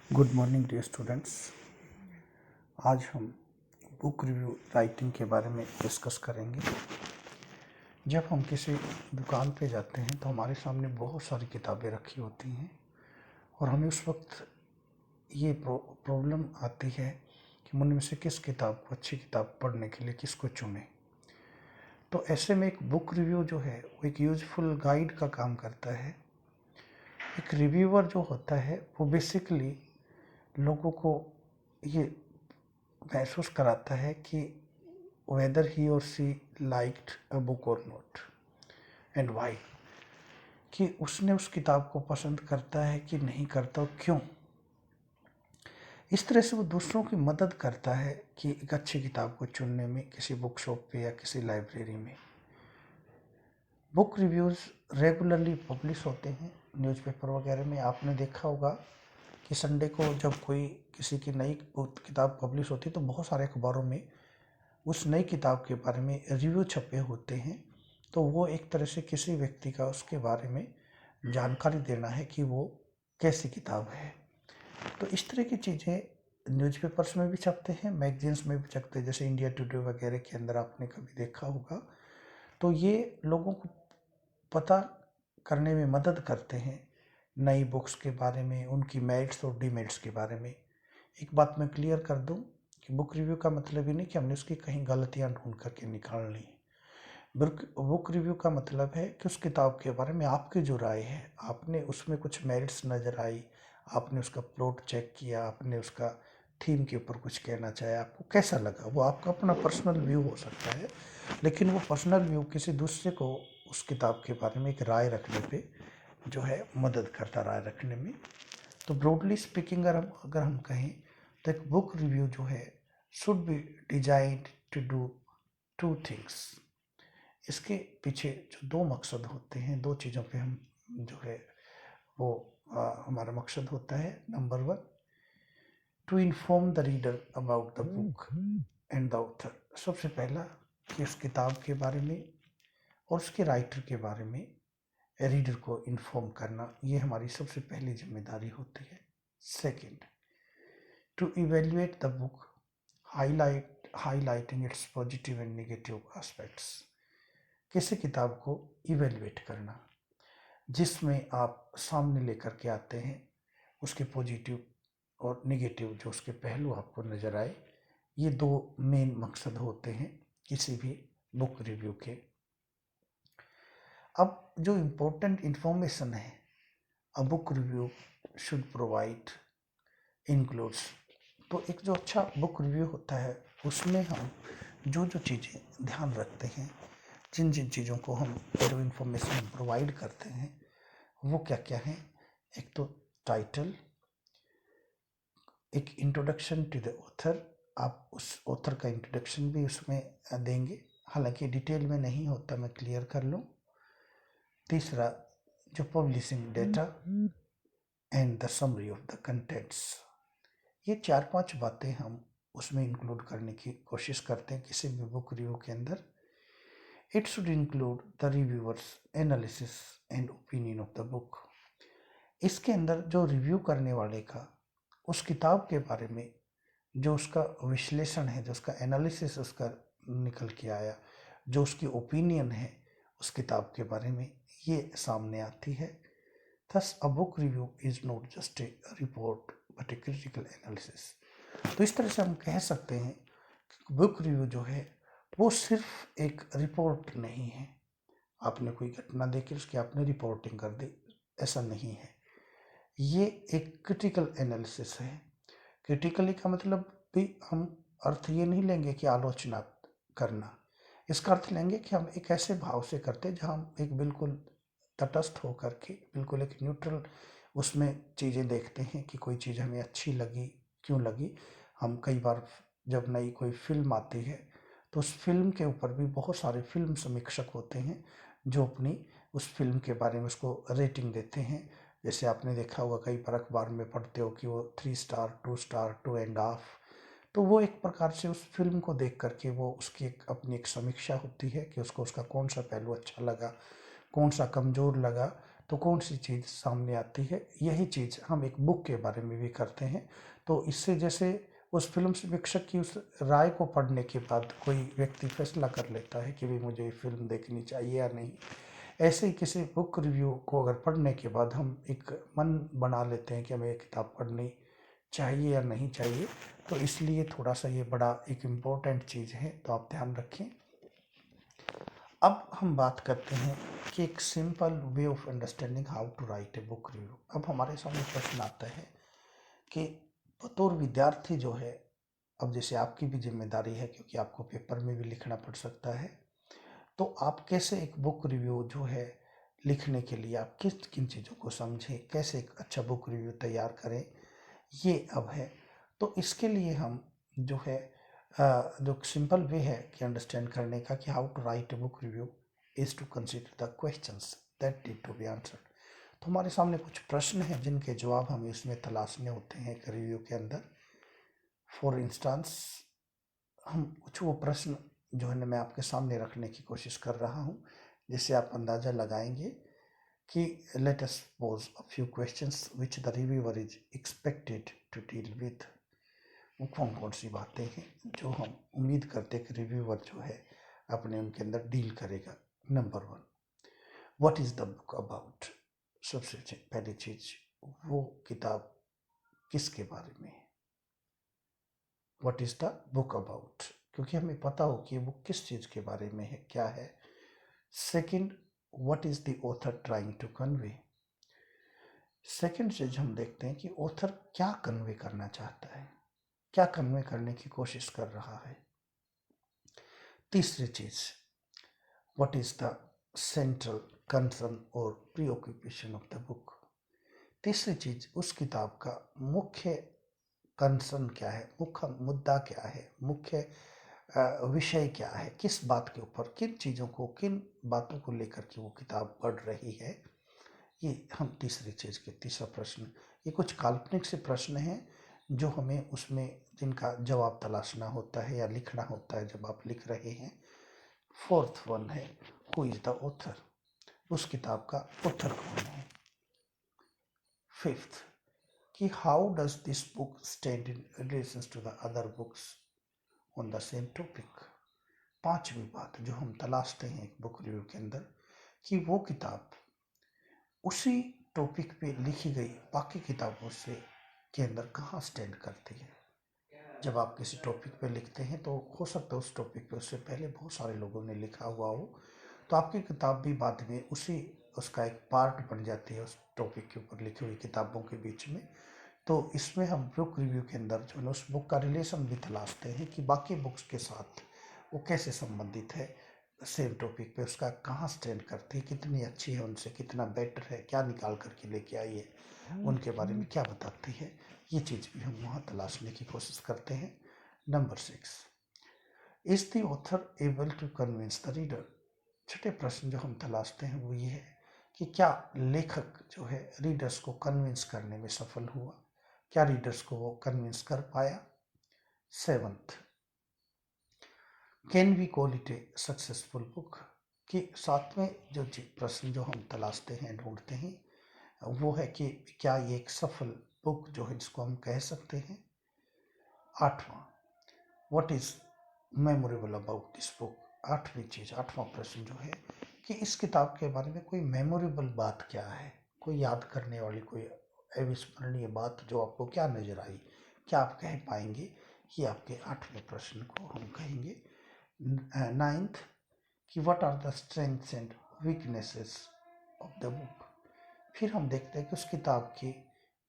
Good morning dear students. आज हम book review writing के बारे में डिस्कस करेंगे। जब हम किसी दुकान पे जाते हैं तो हमारे सामने बहुत सारी किताबें रखी होती हैं और हमें उस वक्त ये प्रॉब्लम आती है कि मन में से किस किताब को, अच्छी किताब पढ़ने के लिए किसको चुने। तो ऐसे में एक बुक रिव्यू जो है वो एक यूजफुल गाइड का काम करता है। एक रिव्यूअर जो होता है वो बेसिकली लोगों को ये महसूस कराता है कि वेदर ही और सी लाइक्ड अ बुक और नॉट एंड वाई, कि उसने उस किताब को पसंद करता है कि नहीं करता और क्यों। इस तरह से वो दूसरों की मदद करता है कि एक अच्छी किताब को चुनने में किसी बुक शॉप पे या किसी लाइब्रेरी में। बुक रिव्यूज़ रेगुलरली पब्लिश होते हैं न्यूज़पेपर वगैरह में। आपने देखा होगा कि संडे को जब कोई किसी की नई किताब पब्लिश होती है तो बहुत सारे अखबारों में उस नई किताब के बारे में रिव्यू छपे होते हैं। तो वो एक तरह से किसी व्यक्ति का उसके बारे में जानकारी देना है कि वो कैसी किताब है। तो इस तरह की चीज़ें न्यूज़पेपर्स में भी छपते हैं, मैगजीन्स में भी छपते हैं, जैसे इंडिया टुडे वगैरह के अंदर आपने कभी देखा होगा। तो ये लोगों को पता करने में मदद करते हैं नई बुक्स के बारे में, उनकी मेरिट्स और डीमेरिट्स के बारे में। एक बात मैं क्लियर कर दूं कि बुक रिव्यू का मतलब ये नहीं कि हमने उसकी कहीं गलतियां ढूंढ करके निकाल ली। बुक रिव्यू का मतलब है कि उस किताब के बारे में आपकी जो राय है, आपने उसमें कुछ मेरिट्स नज़र आई, आपने उसका प्लॉट चेक किया, आपने उसका थीम के ऊपर कुछ कहना चाहा, आपको कैसा लगा, वो आपका अपना पर्सनल व्यू हो सकता है। लेकिन वो पर्सनल व्यू किसी दूसरे को उस किताब के बारे में एक राय रखने पे जो है मदद करता, राय रखने में। तो ब्रॉडली स्पीकिंग अगर हम कहें तो एक बुक रिव्यू जो है should be designed to do two things. इसके पीछे जो दो मकसद होते हैं, दो चीज़ों पे हम जो है वो हमारा मकसद होता है। Number one, to inform the reader about the book and the author. सबसे पहला कि उस किताब के बारे में और उसके राइटर के बारे में रीडर को इन्फॉर्म करना, ये हमारी सबसे पहली जिम्मेदारी होती है। Second, to evaluate the book, highlighting its positive and negative aspects. किसी किताब को इवेल्युएट करना जिसमें आप सामने लेकर के आते हैं उसके पॉजिटिव और नेगेटिव जो उसके पहलू आपको नज़र आए। ये दो मेन मकसद होते हैं किसी भी बुक रिव्यू के। अब जो इम्पोर्टेंट इंफॉर्मेशन है a book review should provide includes, तो एक जो अच्छा बुक रिव्यू होता है उसमें हम जो जो चीज़ें ध्यान रखते हैं, जिन जिन चीज़ों को हम जो इन्फॉर्मेशन प्रोवाइड करते हैं वो क्या क्या है। एक तो टाइटल, एक इंट्रोडक्शन टू द ऑथर, आप उस ऑथर का इंट्रोडक्शन भी उसमें देंगे, हालांकि डिटेल में नहीं होता, मैं क्लियर कर लूँ। तीसरा, जो publishing data and the summary of the contents. ये 4-5 बातें हम उसमें इंक्लूड करने की कोशिश करते हैं किसी भी बुक रिव्यू के अंदर। It should include the reviewers analysis and opinion of the book. इसके अंदर जो रिव्यू करने वाले का उस किताब के बारे में जो उसका विश्लेषण है, जो उसका एनालिसिस उसका निकल के आया, जो उसकी ओपिनियन है उस किताब के बारे में, ये सामने आती है। Thus a book review is not just a report but a critical analysis. तो इस तरह से हम कह सकते हैं कि बुक रिव्यू जो है वो सिर्फ एक रिपोर्ट नहीं है, आपने कोई घटना देखी उसकी आपने रिपोर्टिंग कर दी, ऐसा नहीं है। ये एक क्रिटिकल एनालिसिस है। क्रिटिकली का मतलब भी हम अर्थ ये नहीं लेंगे कि आलोचना करना, इसका अर्थ लेंगे कि हम एक ऐसे भाव से करते जहाँ हम एक बिल्कुल तटस्थ होकर के, बिल्कुल एक न्यूट्रल उसमें चीज़ें देखते हैं कि कोई चीज़ हमें अच्छी लगी, क्यों लगी। हम कई बार जब नई कोई फिल्म आती है तो उस फिल्म के ऊपर भी बहुत सारे फिल्म समीक्षक होते हैं जो अपनी उस फिल्म के बारे में उसको रेटिंग देते हैं। जैसे आपने देखा होगा कई बार अखबार में पढ़ते हो कि वो 3 स्टार, 2 स्टार, 2.5। तो वो एक प्रकार से उस फिल्म को देख करके वो उसकी एक अपनी एक समीक्षा होती है कि उसको उसका कौन सा पहलू अच्छा लगा, कौन सा कमज़ोर लगा। तो कौन सी चीज़ सामने आती है। यही चीज़ हम एक बुक के बारे में भी करते हैं। तो इससे जैसे उस फिल्म समीक्षक की उस राय को पढ़ने के बाद कोई व्यक्ति फैसला कर लेता है कि भाई मुझे ये फिल्म देखनी चाहिए या नहीं, ऐसे ही किसी बुक रिव्यू को अगर पढ़ने के बाद हम एक मन बना लेते हैं कि हमें ये किताब पढ़नी चाहिए या नहीं चाहिए। तो इसलिए थोड़ा सा ये बड़ा एक इम्पोर्टेंट चीज़ है, तो आप ध्यान रखें। अब हम बात करते हैं कि एक simple way of understanding how to write a book review. अब हमारे सामने प्रश्न आता है कि बतौर विद्यार्थी जो है, अब जैसे आपकी भी जिम्मेदारी है क्योंकि आपको पेपर में भी लिखना पड़ सकता है, तो आप कैसे एक बुक रिव्यू जो है लिखने के लिए आप किस किन चीज़ों को समझें, कैसे एक अच्छा बुक रिव्यू तैयार करें, ये अब है। तो इसके लिए हम जो है जो सिंपल वे है कि अंडरस्टैंड करने का कि how to write a book review is to consider the questions that need to be answered. तो हमारे सामने कुछ प्रश्न हैं जिनके जवाब हमें इसमें तलाशने होते हैं एक रिव्यू के अंदर। फॉर इंस्टांस हम कुछ वो प्रश्न जो है ना मैं आपके सामने रखने की कोशिश कर रहा हूँ, जिससे आप अंदाज़ा लगाएंगे कि let us pose a few questions which the reviewer is expected to deal with. वो कौन कौन सी बातें हैं जो हम उम्मीद करते हैं कि रिव्यूअर जो है अपने उनके अंदर डील करेगा। Number 1, what is the book about. सबसे पहली चीज़, वो किताब किसके बारे में है। What is the book about, क्योंकि हमें पता हो कि ये बुक किस चीज़ के बारे में है, क्या है। Second, what is the author trying to convey. Second चीज हम देखते हैं कि ऑथर क्या कन्वे करना चाहता है, क्या कन्वे करने की कोशिश कर रहा है। तीसरी चीज, what is the central concern और प्रीऑक्यूपेशन ऑफ द बुक। तीसरी चीज, उस किताब का मुख्य कंसर्न क्या है, मुख्य मुद्दा क्या है, मुख्य विषय क्या है, किस बात के ऊपर, किन चीज़ों को, किन बातों को लेकर के वो किताब पढ़ रही है। ये हम तीसरी चीज़ के तीसरा प्रश्न, ये कुछ काल्पनिक से प्रश्न हैं जो हमें उसमें जिनका जवाब तलाशना होता है या लिखना होता है जब आप लिख रहे हैं। फोर्थ वन है, हु इज द ऑथर, उस किताब का ऑथर कौन है। फिफ्थ, कि how does this book stand in relation to the other books on the same topic. पांचवी बात जो हम तलाशते हैं एक बुक रिव्यू के अंदर, कि वो किताब उसी टॉपिक पे लिखी गई बाकी किताबों से के अंदर कहाँ स्टैंड करती है। जब आप किसी टॉपिक पे लिखते हैं तो हो सकता है उस टॉपिक पे उससे पहले बहुत सारे लोगों ने लिखा हुआ हो, तो आपकी किताब भी बाद में उसी उसका एक पार्ट बन जाती है उस टॉपिक के ऊपर लिखी हुई किताबों के बीच में। तो इसमें हम बुक रिव्यू के अंदर जो है उस बुक का रिलेशन भी तलाशते हैं कि बाकी बुक्स के साथ वो कैसे संबंधित है, सेम टॉपिक पे उसका कहाँ स्टैंड करती है, कितनी अच्छी है उनसे, कितना बेटर है, क्या निकाल करके लेके आई है, उनके बारे में क्या बताती है। ये चीज़ भी हम वहाँ तलाशने की कोशिश करते हैं। Number 6, is the author able to convince the reader. छठे प्रश्न जो हम तलाशते हैं वो ये है कि क्या लेखक जो है रीडर्स को कन्विंस करने में सफल हुआ, क्या रीडर्स को वो कन्विंस कर पाया। Seventh, can we call it a successful book. कि सातवें जो प्रश्न जो हम तलाशते हैं, ढूंढते हैं, वो है कि क्या ये एक सफल बुक जो है जिसको हम कह सकते हैं। आठवां, what is memorable about this book. आठवीं चीज, आठवां प्रश्न जो है कि इस किताब के बारे में कोई मेमोरेबल बात क्या है, कोई याद करने वाली, कोई अविस्मरणीय बात जो आपको क्या नजर आई, क्या आप कह पाएंगे। ये आपके आठवें प्रश्न को हम कहेंगे। नाइन्थ, कि what are the strengths and weaknesses of the book. फिर हम देखते हैं कि उस किताब की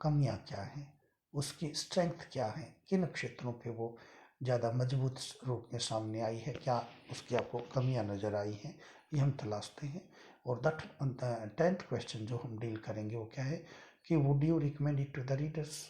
कमियां क्या हैं, उसकी स्ट्रेंथ क्या है, किन क्षेत्रों पे वो ज़्यादा मजबूत रूप में सामने आई है, क्या उसकी आपको कमियां नज़र आई हैं, ये हम तलाशते हैं। और द 10th क्वेश्चन जो हम डील करेंगे वो क्या है कि would you recommend it to the readers.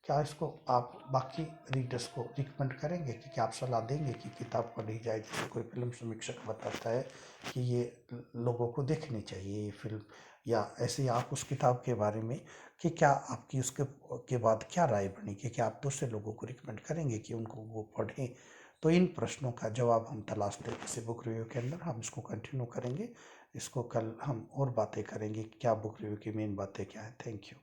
क्या इसको आप बाकी रीडर्स को रिकमेंड करेंगे, कि क्या आप सलाह देंगे कि किताब पढ़ी जाए। जैसे कोई फिल्म समीक्षक बताता है कि ये लोगों को देखनी चाहिए ये फिल्म, या ऐसे ही आप उस किताब के बारे में कि क्या आपकी उसके के बाद क्या राय बनी, कि क्या आप दूसरे लोगों को रिकमेंड करेंगे कि उनको वो पढ़ें। तो इन प्रश्नों का जवाब हम तलाशते हैं किसी बुक रिव्यू के अंदर। हम इसको कंटिन्यू करेंगे। इसको कल हम और बातें करेंगे कि क्या बुक रिव्यू की मेन बातें क्या हैं। Thank you.